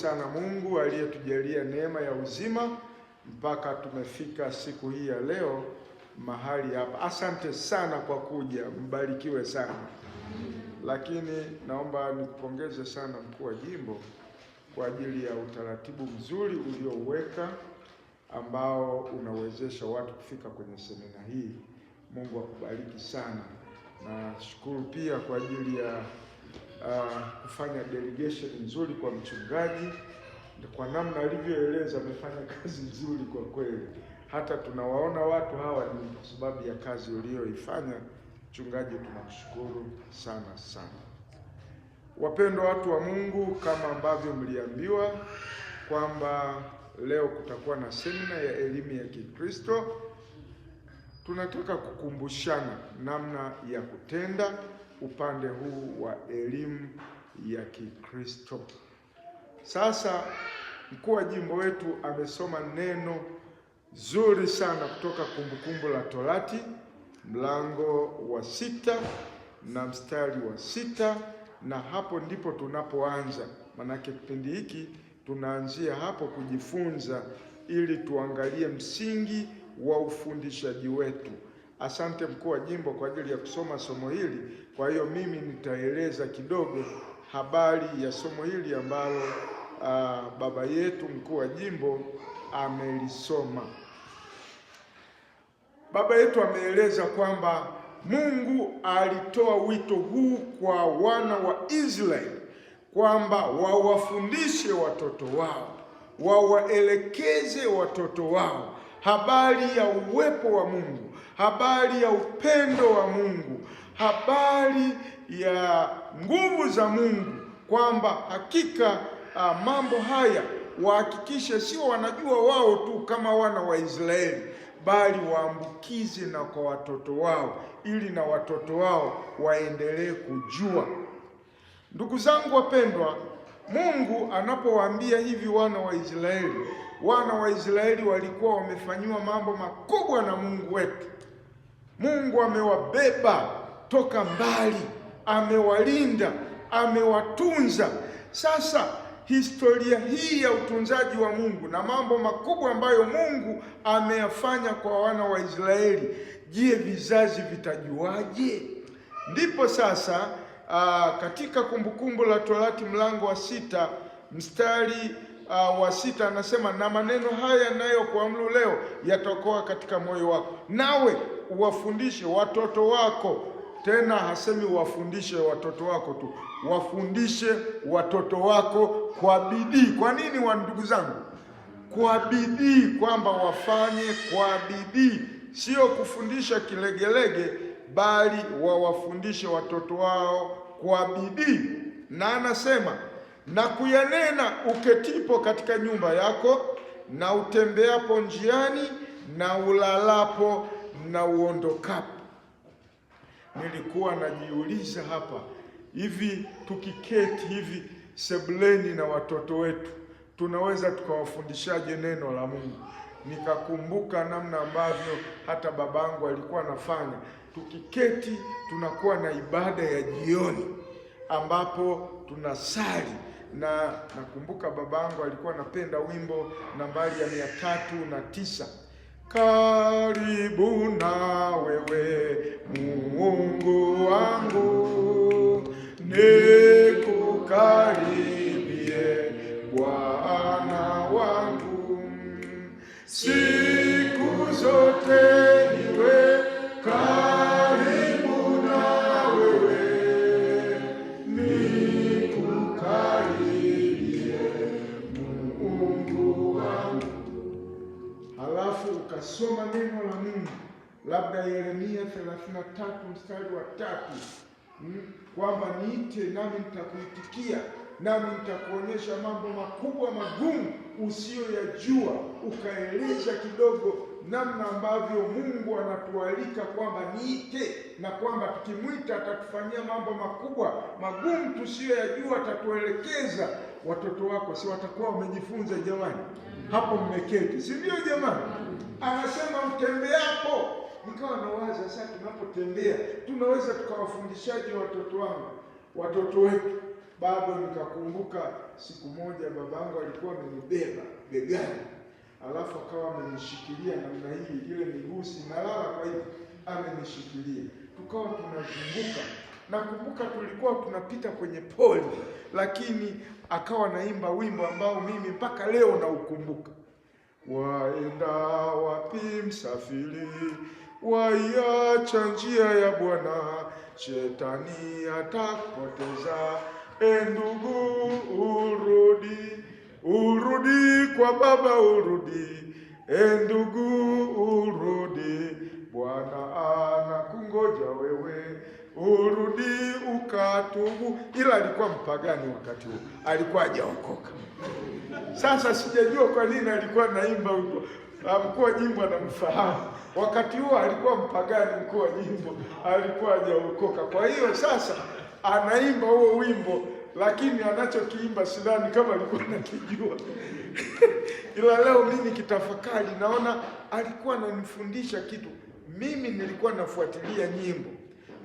Sana Mungu aliyetujalia neema ya uzima mpaka tumefika siku hii ya leo mahali hapa. Asante sana kwa kuja, mbarikiwe sana. Lakini naomba nikupongeze sana mkuu wa jimbo kwa ajili ya utaratibu mzuri uliouweka ambao unawezesha watu kufika kwenye semina hii. Mungu akubariki sana. Na shukuru pia kwa ajili ya kufanya delegation nzuri kwa mchungaji. Kwa namna alivyoeleza amefanya kazi nzuri kwa kweli. Hata tunawaona watu hawa ni kwa sababu ya kazi uliyoifanya. Mchungaji, tunakushukuru sana sana. Wapendwa watu wa Mungu, kama ambavyo mliambiwa kwamba leo kutakuwa na semina ya elimu ya Kikristo, tunataka kukumbushana namna ya kutenda upande huu wa elimu ya Kikristo. Sasa mkuu wa jimbo wetu amesoma neno zuri sana kutoka Kumbukumbu la Torati mlango wa 6 na mstari wa 6, na hapo ndipo tunapoanza. Manake kipindi hiki tunaanzia hapo kujifunza ili tuangalie msingi wa ufundishaji wetu. Asante mkuu wa jimbo kwa ajili ya kusoma somo hili. Kwa hiyo mimi nitaeleza kidogo habari ya somo hili ambalo baba yetu mkuu wa jimbo amelisoma. Baba yetu ameeleza kwamba Mungu alitoa wito huu kwa wana wa Israeli kwamba wawafundishe watoto wao, wawaelekeze watoto wao habari ya uwepo wa Mungu, habari ya upendo wa Mungu, habari ya nguvu za Mungu, kwamba hakika mambo haya wahakikishe sio wanajua wao tu kama wana wa Israeli, bali waambukize na kwa watoto wao, ili na watoto wao waendelee kujua. Ndugu zangu wapendwa, Mungu anapowaambia hivi wana wa Israeli walikuwa wamefanyiwa mambo makubwa na Mungu wetu. Mungu amewabeba toka mbali, amewalinda, amewatunza. Sasa historia hii ya utunzaji wa Mungu na mambo makubwa ambayo Mungu ameyafanya kwa wana wa Israeli, je, vizazi vitajuaje? Ndipo sasa katika Kumbukumbu la Torati mlango wa 6 mstari wa 6 anasema, na maneno haya ninayokuamuru leo yatakuwa katika moyo wako, nawe uwafundishe watoto wako. Tena hasemi wafundishe watoto wako tu, wafundishe watoto wako kwa bidii. Kwa nini ndugu zangu? Kwa bidii, kwamba wafanye kwa bidii, sio kufundisha kilegelege, bali wawafundishe watoto wao kwa bidii. Na anasema, na kuyanena uketipo katika nyumba yako, na utembeapo njiani, na ulalapo, na uondokapo. Nilikuwa najiuliza hapa, hivi tukiketi hivi sebuleni na watoto wetu, tunaweza tukawafundishaje neno la Mungu? Nikakumbuka namna ambavyo hata babangu alikuwa anafanya. Tukiketi tunakuwa na ibada ya jioni ambapo tunasali, na nakumbuka babangu alikuwa anapenda wimbo nambari ya 309, karibu na wewe Mungu wangu, nikukaribie Bwana wangu, siku zote niwe karibu na wewe, nikukaribie Mungu wangu. Halafu ukasoma neno la Mungu, labda Yeremia 33 mstari wa 3, kwamba niite nami nitakuitikia, nami nitakuonyesha mambo makubwa magumu usiyoyajua. Ukaeleza kidogo namna ambavyo Mungu anatualika kwamba niite, na kwamba tukimwita atatufanyia mambo makubwa magumu tusiyoyajua, atatuelekeza. Watoto wako si watakuwa wamejifunza jamani? Hapo mmeketi, si ndio jamani? Anasema mtembeapo. Nikawa nawaza sasa, tunapotembea tunaweza tukawafundishaje watoto wetu? bado nikakumbuka siku moja babangu alikuwa amenibeba begani, alafu akawa amenishikilia namna hii, ile miguu sinalala, kwa hiyo amenishikilia, tukawa tunazunguka. Nakumbuka tulikuwa tunapita kwenye poli, lakini akawa naimba wimbo ambao mimi mpaka leo naukumbuka. Waenda wapi msafiri, waiacha njia ya Bwana, shetani atakupoteza. Ndugu urudi, urudi kwa Baba, urudi. Ndugu urudi, Bwana anakungoja wewe, urudi ukatubu. Ila alikuwa mpagani wakati huo, alikuwa hajaokoka. Sasa sijajua kwa nini alikuwa naimba huko. Mkuu wa jimbo anamfahamu. Wakati huo alikuwa mpagani, mkuu wa jimbo alikuwa hajaokoka. Kwa hiyo sasa anaimba huo wimbo, lakini anachokiimba sidhani kama alikuwa anakijua. Ila leo mimi nikitafakari naona alikuwa ananifundisha kitu. Mimi nilikuwa nafuatilia nyimbo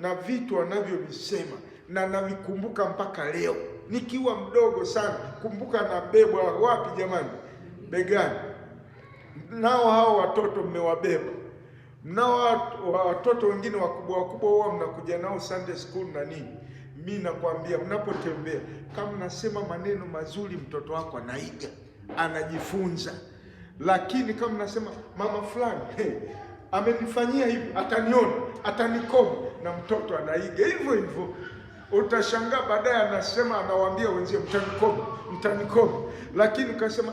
na vitu anavyovisema na navikumbuka mpaka leo. Nikiwa mdogo sana, kumbuka nabebwa wapi jamani? Begani. Nao hao watoto mmewabeba. Nao watoto wengine wakubwa wakubwa huwa mnakuja nao Sunday school na nini. Mimi nakwambia, mnapotembea kama nasema maneno mazuri, mtoto wako anaiga, anajifunza. Lakini kama nasema mama fulani amenifanyia hivi, ataniona, atanikoma, na mtoto anaiga hivyo hivyo. Utashangaa baadaye anasema, anawaambia wenzie, mtanikoma. Lakini ukasema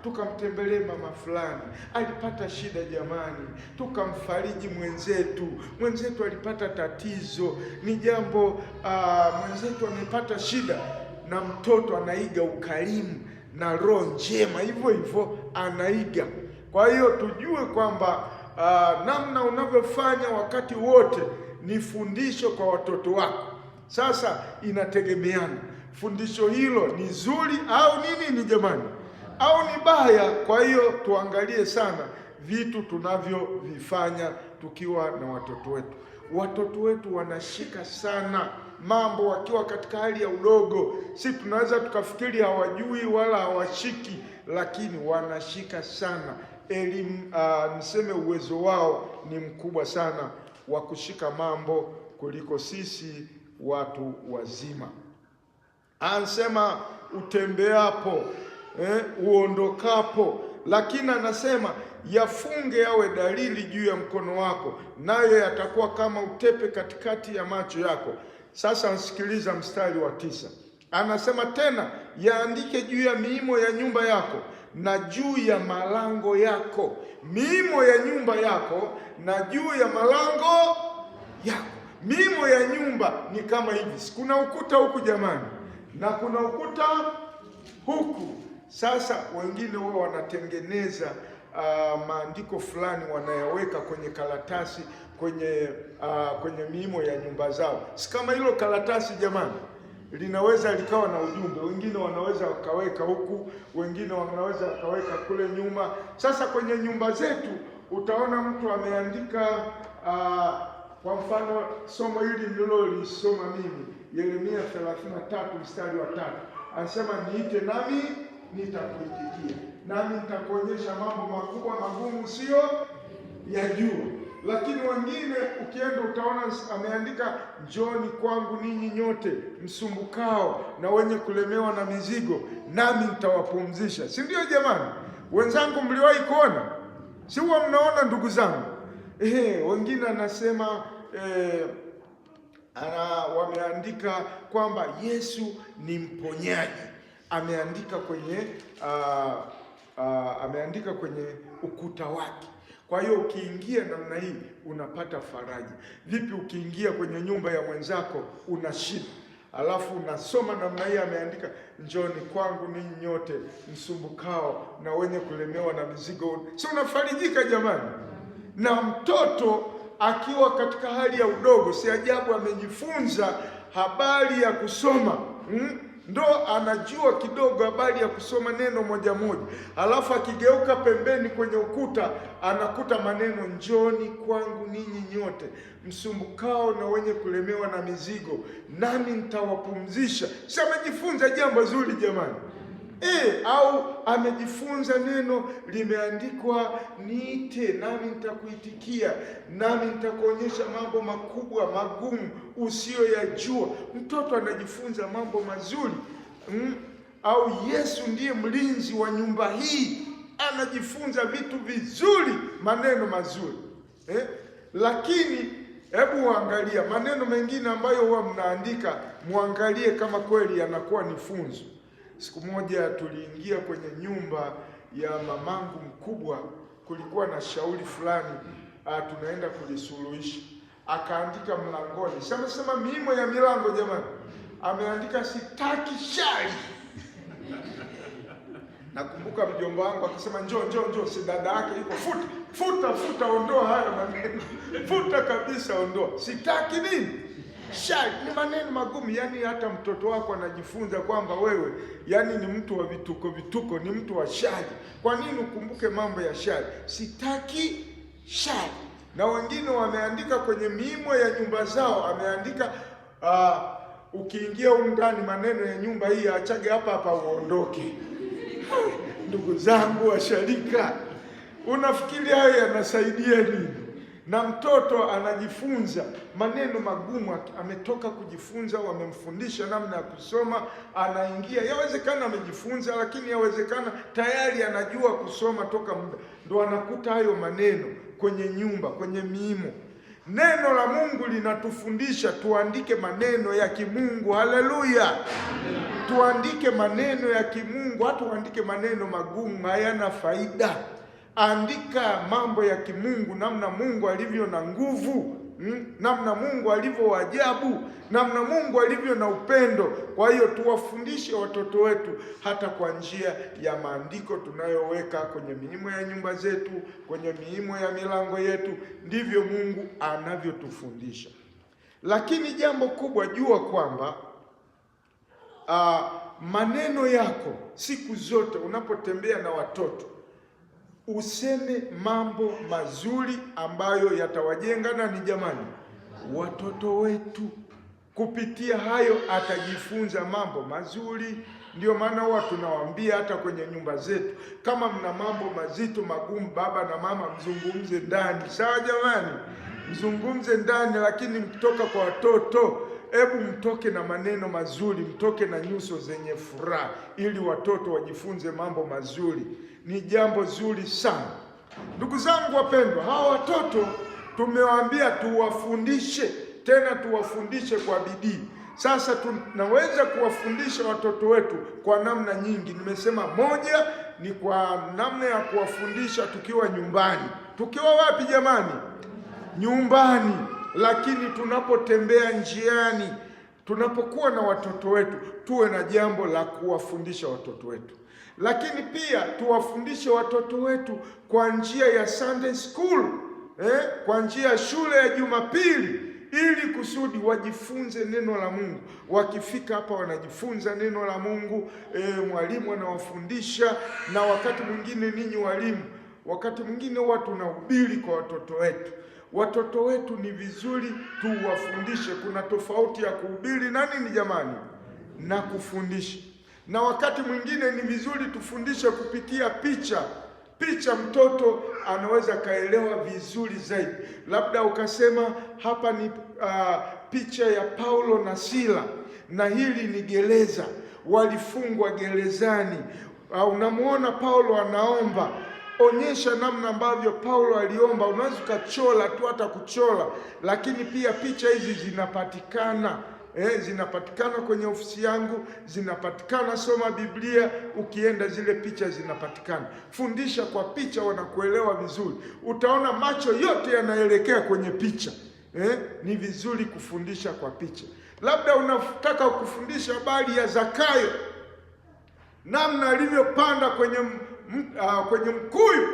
tukamtembelee mama fulani, alipata shida jamani, tukamfariji mwenzetu alipata tatizo, ni jambo mwenzetu amepata shida, na mtoto anaiga ukarimu na roho njema, hivyo hivyo anaiga. Kwa hiyo tujue kwamba namna unavyofanya wakati wote ni fundisho kwa watoto wako. Sasa inategemeana fundisho hilo ni zuri au ni jamani, au ni baya. Kwa hiyo tuangalie sana vitu tunavyovifanya tukiwa na watoto wetu. Watoto wetu wanashika sana mambo wakiwa katika hali ya udogo. Si tunaweza tukafikiri hawajui wala hawashiki, lakini wanashika sana. Elimu, niseme uwezo wao ni mkubwa sana wa kushika mambo kuliko sisi watu wazima. Anasema utembeapo, uondokapo, lakini anasema yafunge yawe dalili juu ya mkono wako, nayo yatakuwa kama utepe katikati ya macho yako. Sasa nsikiliza mstari wa 9. Anasema tena, yaandike juu ya miimo ya nyumba yako na juu ya malango yako. Miimo ya nyumba yako na juu ya malango yako. Miimo ya nyumba ni kama hivi. Kuna ukuta huku jamani, na kuna ukuta huku. Sasa wengine wao wanatengeneza maandiko fulani, wanayaweka kwenye karatasi kwenye miimo ya nyumba zao. Si kama hilo karatasi jamani, linaweza likawa na ujumbe. Wengine wanaweza wakaweka huku, wengine wanaweza wakaweka kule nyuma. Sasa kwenye nyumba zetu utaona mtu ameandika kwa mfano somo hili nilolisoma mimi, Yeremia 33 mstari wa 3. Anasema niite nami nitakuitikia, nami nitakuonyesha mambo makubwa magumu sio yajua. Lakini wengine ukienda utaona ameandika njooni kwangu ninyi nyote msumbukao na wenye kulemewa na mizigo, nami nitawapumzisha. Si ndio jamani? Wenzangu, mliwahi kuona? Si huwa mnaona ndugu zangu? Wengine anasema wameandika kwamba Yesu ni mponyaji. Ameandika kwenye ukuta wake. Kwa hiyo ukiingia namna hii unapata faraja. Vipi ukiingia kwenye nyumba ya mwenzako una shida, alafu unasoma namna hii, ameandika njooni kwangu ninyi nyote msumbukao na wenye kulemewa na mizigo, si unafarijika jamani? Na mtoto akiwa katika hali ya udogo, si ajabu amejifunza habari ya kusoma ndo anajua kidogo habari ya kusoma neno moja moja, alafu akigeuka pembeni kwenye ukuta anakuta maneno, njoni kwangu ninyi nyote msumbukao na wenye kulemewa na mizigo, nami nitawapumzisha. Si amejifunza jambo zuri jamani? Au amejifunza neno limeandikwa, niite nami nitakuitikia, nami nitakuonyesha mambo makubwa magumu usiyoyajua. Mtoto anajifunza mambo mazuri. Au Yesu ndiye mlinzi wa nyumba hii, anajifunza vitu vizuri, maneno mazuri. Lakini hebu angalia maneno mengine ambayo huwa mnaandika, muangalie kama kweli yanakuwa ni funzo. Siku moja tuliingia kwenye nyumba ya mamangu mkubwa, kulikuwa na shauri fulani tunaenda kulisuluhisha. Akaandika mlangoni, sema miimo ya milango jamani, ameandika sitaki shari. Nakumbuka mjomba wangu akisema njoo, si dada yake yuko, futa, ondoa haya maneno, futa kabisa, ondoa, sitaki nini shari. Ni maneno magumu. Yani hata mtoto wako anajifunza kwamba wewe yani ni mtu wa vituko, ni mtu wa shari. Kwa nini ukumbuke mambo ya shari? Sitaki shari. Na wengine wameandika kwenye miimo ya nyumba zao, ameandika ukiingia ndani maneno ya nyumba hii achage hapa uondoke. Ndugu zangu washarika, unafikiri hayo yanasaidia nini? Na mtoto anajifunza maneno magumu, ametoka kujifunza, wamemfundisha namna ya kusoma, anaingia, yawezekana amejifunza, lakini yawezekana tayari anajua kusoma toka muda, ndo anakuta hayo maneno kwenye nyumba, kwenye miimo. Neno la Mungu linatufundisha tuandike maneno ya kimungu. Haleluya! Tuandike maneno ya kimungu, hata uandike maneno magumu hayana faida. Andika mambo ya kimungu, namna Mungu alivyo na nguvu, namna Mungu alivyo ajabu, namna Mungu alivyo na upendo. Kwa hiyo tuwafundishe watoto wetu hata kwa njia ya maandiko tunayoweka kwenye miimo ya nyumba zetu, kwenye miimo ya milango yetu. Ndivyo Mungu anavyotufundisha. Lakini jambo kubwa, jua kwamba maneno yako siku zote unapotembea na watoto, useme mambo mazuri ambayo yatawajenga nani jamani? Watoto wetu. Kupitia hayo atajifunza mambo mazuri. Ndio maana huwa tunawaambia hata kwenye nyumba zetu, kama mna mambo mazito magumu, baba na mama, mzungumze ndani. Sawa jamani? Mzungumze ndani, lakini mkitoka kwa watoto, hebu mtoke na maneno mazuri, mtoke na nyuso zenye furaha, ili watoto wajifunze mambo mazuri. Ni jambo zuri sana. Ndugu zangu wapendwa, hawa watoto tumewaambia tuwafundishe, tena tuwafundishe kwa bidii. Sasa tunaweza kuwafundisha watoto wetu kwa namna nyingi. Nimesema moja ni kwa namna ya kuwafundisha tukiwa nyumbani. Tukiwa wapi jamani? Nyumbani. Lakini tunapotembea njiani, tunapokuwa na watoto wetu, tuwe na jambo la kuwafundisha watoto wetu. Lakini pia tuwafundishe watoto wetu kwa njia ya Sunday school, kwa njia ya shule ya Jumapili, ili kusudi wajifunze neno la Mungu. Wakifika hapa wanajifunza neno la Mungu, mwalimu anawafundisha. Na wakati mwingine ninyi walimu, wakati mwingine huwa tunahubiri kwa watoto wetu. Watoto wetu ni vizuri tuwafundishe. Kuna tofauti ya kuhubiri na nini jamani? Na kufundisha. Na wakati mwingine ni vizuri tufundishe kupitia picha. Picha mtoto anaweza kaelewa vizuri zaidi. Labda ukasema hapa ni picha ya Paulo na Sila, na hili ni gereza, walifungwa gerezani. Unamuona Paulo anaomba, onyesha namna ambavyo Paulo aliomba. Unaweza kuchora tu, hata kuchora, lakini pia picha hizi zinapatikana. Zinapatikana kwenye ofisi yangu, zinapatikana Soma Biblia, ukienda zile picha zinapatikana. Fundisha kwa picha, wanakuelewa vizuri. Utaona macho yote yanaelekea kwenye picha. Ni vizuri kufundisha kwa picha. Labda unataka kufundisha habari ya Zakayo, namna alivyopanda kwenye mkuyu,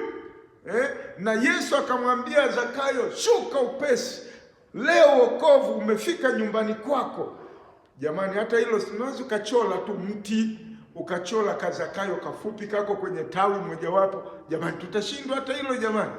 na Yesu akamwambia Zakayo, shuka upesi, leo wokovu umefika nyumbani kwako. Jamani, hata hilo unaweza ukachola tu mti, ukachola kazakayo kafupi kako kwenye tawi mojawapo. Jamani, tutashindwa hata hilo jamani?